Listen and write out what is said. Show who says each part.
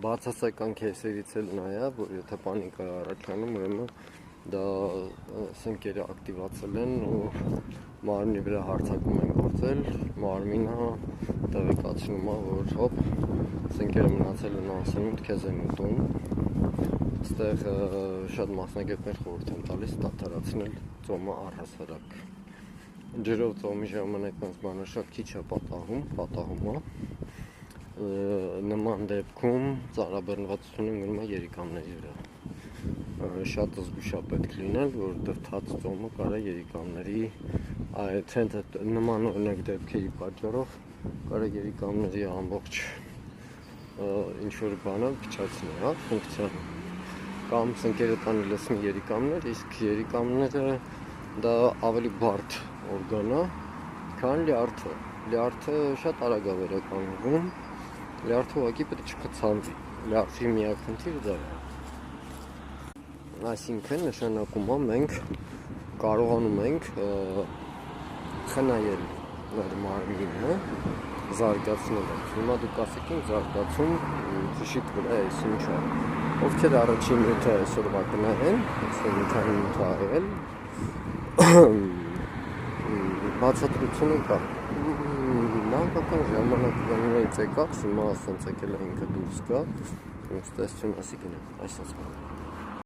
Speaker 1: բացասական քեյսերից էլ նայա, որ եթե պանիկա առաջանում, ուրեմն դա սնկերը ակտիվացել են ու մարմնի վրա հարձակում են գործել, մարմինը տեղեկացնում է, որ հոպ, սնկերը մնացել են անսնունդ, քեզ են ուտում։ Այստեղ շատ մասնագետներ խորհուրդ են տալիս դադարեցնել ծոմը առհասարակ։ Ջրով ծոմի ժամանակ այս բանը շատ քիչ է պատահում է։ Նման դեպքում ծանրաբեռնվածությունը գնում է երիկամների վրա։ Շատ զգուշ է պետք լինել, որ դրդած ծոմը կարա երիկամների նման օրինակ դեպքերի պատճառով կարա երիկամների ամբողջ ինչ-որ բանը փչացնի, ֆունկցիանը։ Կամ սնկերը տանի լսմի երիկամներ, իսկ երիկամները դա ավելի բարդ օրգան է, քան լյարդը։ Լյարդը շատ արագ է վերականգնվում, լյարդը ուղղակի պետք է չխցանվի, լյարդի միակ խնդիրը դա է։ Այսինքն նշանակում է մենք կարողանում ենք խնայել մեր մարմինը, զարգացնել ենք։ Հիմա դուք ասեք ինձ զարգացում ճիշտ վրա է ինչ է։ Ովքեր առաջին նյութը այսօրվա կնայեն, այսօր մի քանի նյութ արել, բացատրությունը կա։ Մանկական ժամանակներից եկած, հիմա ասենց եկել է ինքը դուրս գա, ստեսություն ասի գնա, այսպես բան։